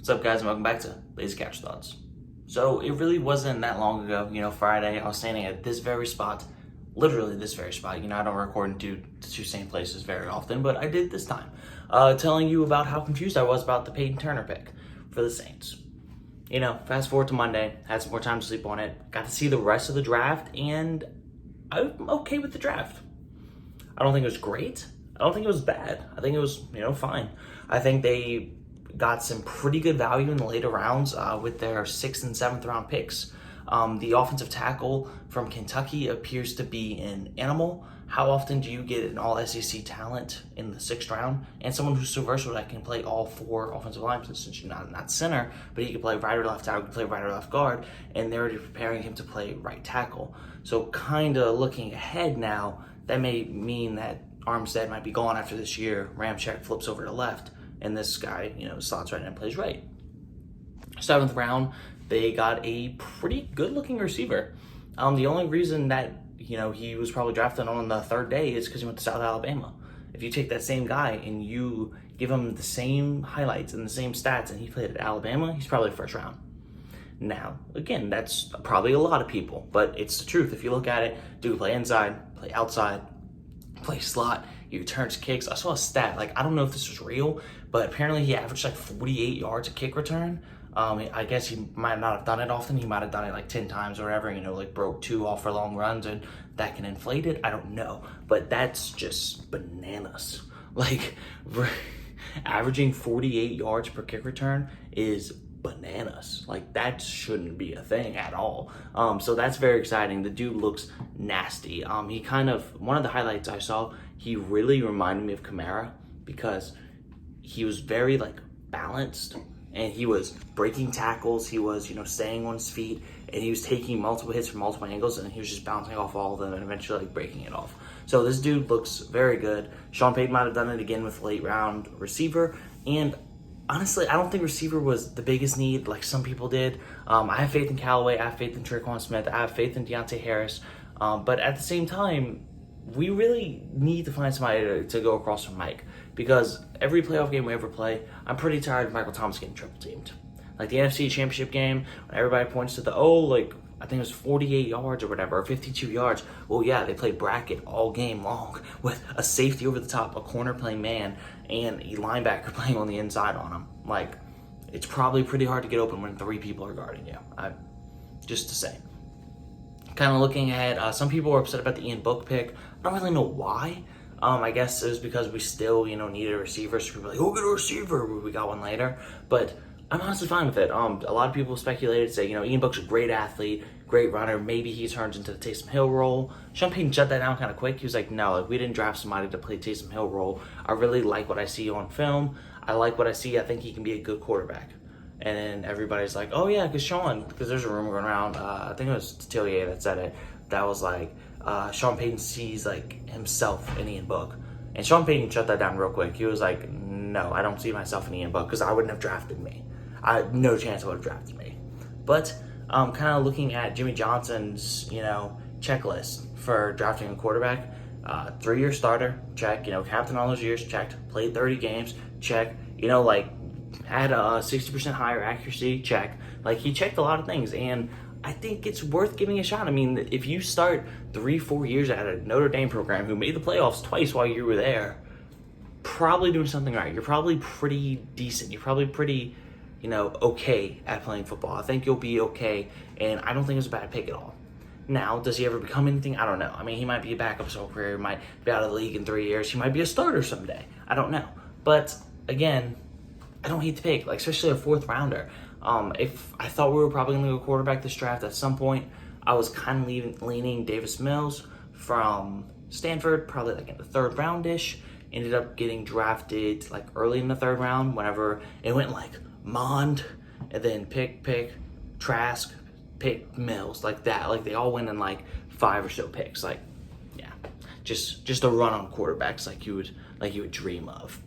What's up, guys, and welcome back to Lazy Couch Thoughts. So it really wasn't that long ago, Friday, I was standing at this very spot, literally this very spot. I don't record in two same places very often, but I did this time, telling you about how confused I was about the Peyton Turner pick for the Saints. Fast forward to Monday, had some more time to sleep on it, got to see the rest of the draft, and I'm okay with the draft. I don't think it was great. I don't think it was bad. I think it was, fine. I think they got some pretty good value in the later rounds with their 6th and 7th round picks. The offensive tackle from Kentucky appears to be an animal. How often do you get an all SEC talent in the 6th round and someone who's so versatile that can play all 4 offensive line positions? Not center, but he can play right or left tackle, he can play right or left guard, and they're already preparing him to play right tackle. So kind of looking ahead now, that may mean that Armstead might be gone after this year. Ramczyk flips over to left, and this guy, slots right in and plays right. 7th round, they got a pretty good-looking receiver. The only reason that, he was probably drafted on the 3rd day is because he went to South Alabama. If you take that same guy and you give him the same highlights and the same stats and he played at Alabama, he's probably 1st round. Now, again, that's probably a lot of people, but it's the truth. If you look at it, dude, play inside, play outside, play slot, he returns kicks. I saw a stat, I don't know if this was real, but apparently he averaged 48 yards a kick return. I guess he might not have done it often. He might have done it 10 times or whatever, broke 2 off for long runs, and that can inflate it. I don't know, but that's just bananas. Averaging 48 yards per kick return is bananas. That shouldn't be a thing at all. So that's very exciting. The dude looks nasty. He one of the highlights I saw, he really reminded me of Kamara because he was very balanced, and he was breaking tackles. He was, staying on his feet, and he was taking multiple hits from multiple angles, and he was just bouncing off all of them and eventually breaking it off. So this dude looks very good. Sean Payton might have done it again with late round receiver, and honestly, I don't think receiver was the biggest need like some people did. I have faith in Callaway. I have faith in Tre'Quan Smith. I have faith in Deontay Harris. But at the same time, we really need to find somebody to go across from Mike, because every playoff game we ever play, I'm pretty tired of Michael Thomas getting triple teamed. The NFC Championship game, when everybody points to I think it was 48 yards or whatever, or 52 yards. Well, yeah, they played bracket all game long with a safety over the top, a corner playing man, and a linebacker playing on the inside on him. It's probably pretty hard to get open when 3 people are guarding you. Just to say. Kind of looking ahead, some people were upset about the Ian Book pick. I don't really know why. I guess it was because we still, needed a receiver. So people were like, go get a receiver. We got one later. But I'm honestly fine with it. A lot of people speculated, say, Ian Book's a great athlete, great runner. Maybe he turns into the Taysom Hill role. Sean Payton shut that down kind of quick. He was like, no, we didn't draft somebody to play Taysom Hill role. I really like what I see on film. I like what I see. I think he can be a good quarterback. And then everybody's like, oh yeah, because there's a rumor going around, I think it was Tillier that said it, that was Sean Payton sees himself in Ian Book. And Sean Payton shut that down real quick. He was like, no, I don't see myself in Ian Book because I wouldn't have drafted me. No chance I would have drafted me. But kind of looking at Jimmy Johnson's, checklist for drafting a quarterback, 3-year starter, check, captain all those years, checked, played 30 games, check, had a 60% higher accuracy, check. He checked a lot of things, and I think it's worth giving a shot. If you start 3-4 years at a Notre Dame program who made the playoffs twice while you were there, probably doing something right. You're probably pretty decent. You're probably pretty, okay at playing football. I think you'll be okay, and I don't think it's a bad pick at all. Now, does he ever become anything? I don't know. He might be a backup his whole career. He might be out of the league in 3 years. He might be a starter someday. I don't know. But, again, I don't hate the pick, especially a 4th rounder. If I thought we were probably going to go quarterback this draft at some point, I was kind of leaning Davis Mills from Stanford, probably in the 3rd round-ish. Ended up getting drafted early in the 3rd round, whenever it went Mond, and then pick, Trask, pick Mills, that. They all went in 5 or so picks. Yeah, just a run on quarterbacks you would dream of.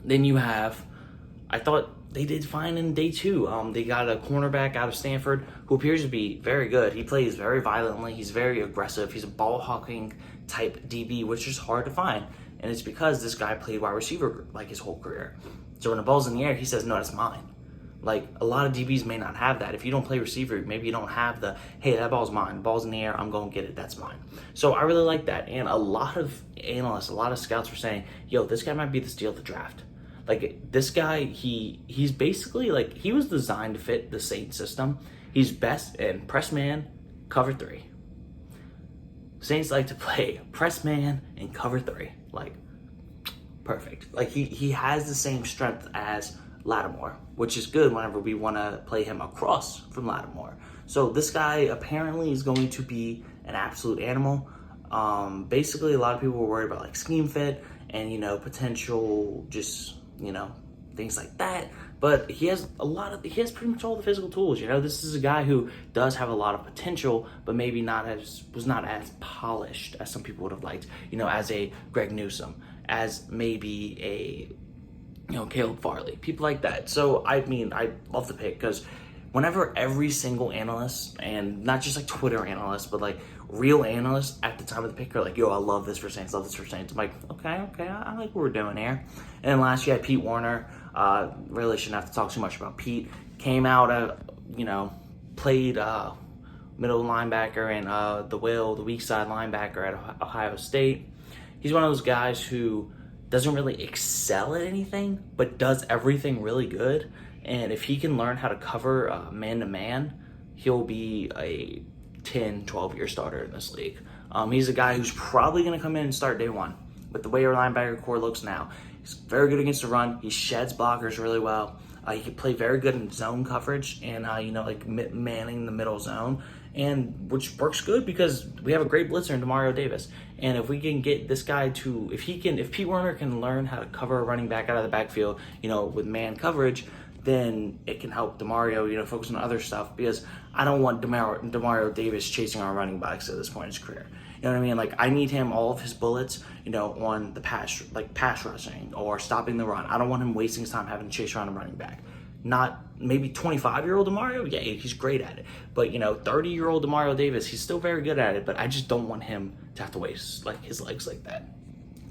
Then you have, I thought they did fine in day 2. They got a cornerback out of Stanford who appears to be very good. He plays very violently. He's very aggressive. He's a ball-hawking type DB, which is hard to find. And it's because this guy played wide receiver his whole career. So when the ball's in the air, he says, no, that's mine. Like, a lot of DBs may not have that. If you don't play receiver, maybe you don't have the, hey, that ball's mine. The ball's in the air. I'm going to get it. That's mine. So I really like that. And a lot of analysts, a lot of scouts were saying, yo, this guy might be the steal of the draft. Like, this guy, he's basically, like, he was designed to fit the Saints system. He's best in press man, cover 3. Saints like to play press man and cover 3. Like, perfect. Like, he has the same strength as Lattimore, which is good whenever we want to play him across from Lattimore. So this guy apparently is going to be an absolute animal. Basically, a lot of people were worried about like scheme fit and, you know, potential just, you know, things like that. But he has pretty much all the physical tools. You know, this is a guy who does have a lot of potential, but maybe was not as polished as some people would have liked. You know, as a Greg Newsome, as maybe a, you know, Caleb Farley, people like that. So, I mean, I love the pick because whenever every single analyst, and not just like Twitter analysts, but like real analysts at the time of the pick are like, yo, I love this for Saints, love this for Saints. I'm like, okay, I like what we're doing here. And then last year, I had Pete Werner. Really shouldn't have to talk too much about Pete. Came out, you know, played middle linebacker and the weak side linebacker at Ohio State. He's one of those guys who doesn't really excel at anything, but does everything really good. And if he can learn how to cover man-to-man, he'll be a 10, 12-year starter in this league. He's a guy who's probably going to come in and start day one. With the way our linebacker core looks now, he's very good against the run. He sheds blockers really well. He can play very good in zone coverage and, you know, like manning the middle zone, and which works good because we have a great blitzer in Demario Davis. And if we can get this guy to, if Pete Werner can learn how to cover a running back out of the backfield, you know, with man coverage, then it can help Demario, you know, focus on other stuff, because I don't want Demario Davis chasing our running backs at this point in his career. You know what I mean? Like, I need him, all of his bullets, you know, on the pass rushing or stopping the run. I don't want him wasting his time having to chase around a running back. Not maybe 25-year-old Demario, yeah, he's great at it. But, you know, 30-year-old Demario Davis, he's still very good at it, but I just don't want him to have to waste, like, his legs like that.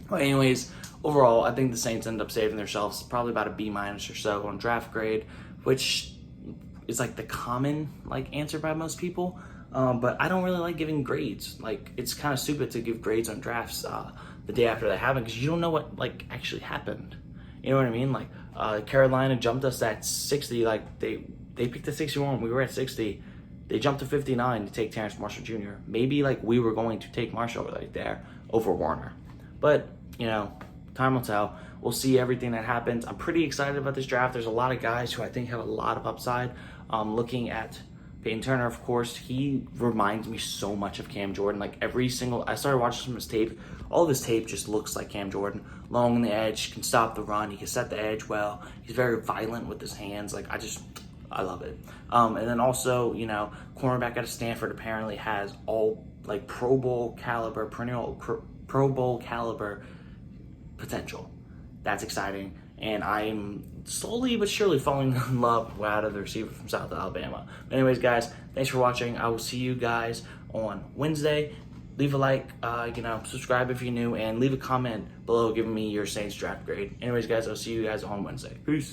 But anyways, overall, I think the Saints end up saving themselves probably about a B- or so on draft grade, which is like the common like answer by most people. But I don't really like giving grades. Like, it's kind of stupid to give grades on drafts the day after they happen, because you don't know what like actually happened. You know what I mean? Like, Carolina jumped us at 60. Like, they picked at 61. We were at 60. They jumped to 59 to take Terrace Marshall Jr. Maybe like we were going to take Marshall right there over Warner, but you know, time will tell. We'll see everything that happens. I'm pretty excited about this draft. There's a lot of guys who I think have a lot of upside. Looking at Peyton Turner, of course, he reminds me so much of Cam Jordan. Like, I started watching some of his tape. All of his tape just looks like Cam Jordan. Long on the edge, can stop the run, he can set the edge well. He's very violent with his hands. Like, I love it. And then also, you know, cornerback out of Stanford apparently has all like Pro Bowl caliber potential. That's exciting, and I'm slowly but surely falling in love with the receiver from South Alabama. But anyways, guys, thanks for watching. I will see you guys on Wednesday. Leave a like, you know, subscribe if you're new, and leave a comment below giving me your Saints draft grade. Anyways, guys, I'll see you guys on Wednesday. Peace.